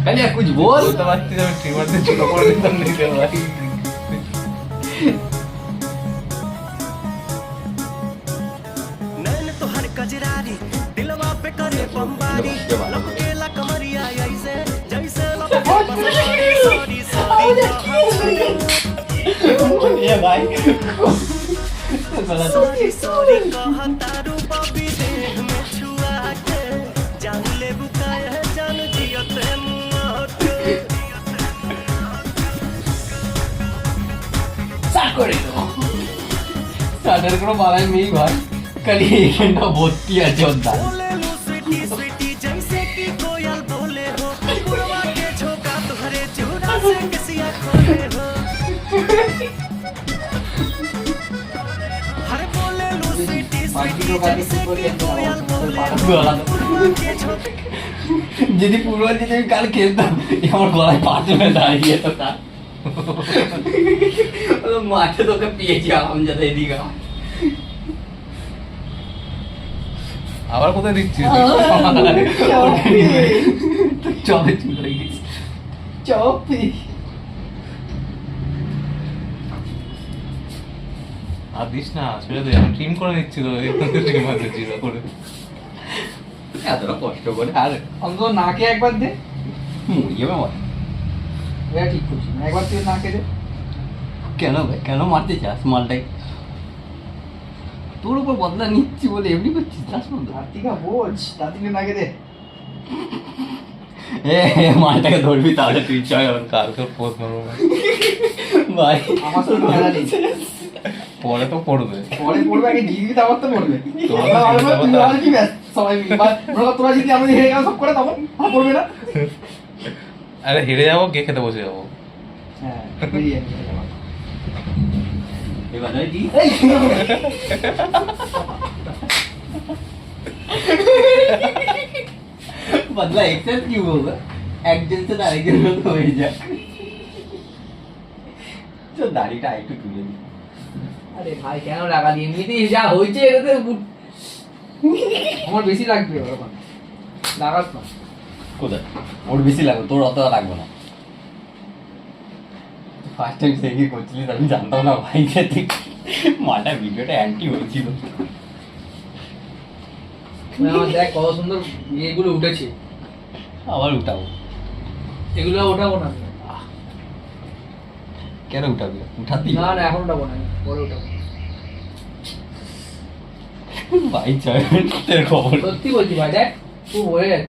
अरे कुछ बोल तो बात थी जब ट्रिमर से चुका पड़ गया नहीं कर भाई नैन तोहर कजरारी दिलवा पे करे बमबारी लपकेला कमरिया ऐसे जैसे लपके सॉरी ये भाई सॉरी सॉरी कहता रूपा भी देह में छुआ के जान ले बुकाया जान जियत मुआत করে তাদের কোনো বালাই নেই ভাই খালি এইখানটা ভর্তি আছে ওটা बोले लो स्वीटी स्वीटी जैसे कि कोयल बोले हो पुरवा के झोंका तुहरे चूड़ा से किसिया खोले हो हर बोले लो स्वीटी स्वीटी जैसे कि कोयल बोले हो पुरवा के झोंका যদি পূর্ব যদি আমি কাল খেলতাম আমার গলায় পাথরে দাঁড়িয়ে তো তা মাঠে তোকে পেয়েছি আরাম যাতে এদিকে আবার কোথায় দিচ্ছিস চপে চলে গেছি চপে আর দিস না আসলে তো এখন ট্রিম করে নিচ্ছি তো ট্রিম আছে জিরো করে এতটা কষ্ট করে আর অন্তত নাকে একবার দে মুড়িয়ে বাবা এটা ঠিক করছি না একবার তুই নাকে দে কেন ভাই কেন মারতে চাস মালটাই তোর উপর বদলা নিচ্ছি বলে এমনি করছিস চাস বন্ধু কার্তিকা বোঝ তাতিকে নাকে দে মালটাকে ধরবি তাহলে তুই চয় কালকে পোস্ট মারবো ভাই আমার তো খেলা নেই পরে তো পড়বে পরে পড়বে আগে জিতবি তারপর তো পড়বে তোরা আমরা জিতবি, তুই তারপর আর কি ব্যাস সবাই মিলে বা তোরা যদি আমাদের হেরে গেল সব করে তখন আর পড়বে না আরে হেরে যাবো কে খেতে বসে যাবো হ্যাঁ বেরিয়ে যাবে। এবার কি এই बदला एक साथ क्यों होगा एक दिन से दाढ़ी के लोग हो ही जा तो दाढ़ी टा একটু তুলে দি আরে ভাই কেন লাগা দিয়ে এমনিতেই যা হয়েছে এটাতে আমার বেশি লাগবে ওরকম লাগাস না কোথায় ওর বেশি লাগবে তোর অতটা লাগবে না ফার্স্ট টাইম সে কি করছিলিস আমি জানতাম না ভাই যে তুই মাটা ভিডিওটা অ্যান্টি হয়েছিল আমার দেখ কত সুন্দর এগুলো উঠেছে আবার উঠাবো এগুলো ওঠাবো না কেন উঠাবি উঠাতি না না এখন উঠাবো না পরে উঠাবো ভাই চয় তোর খবর সত্যি বলছি ভাই দেখ খুব হয়ে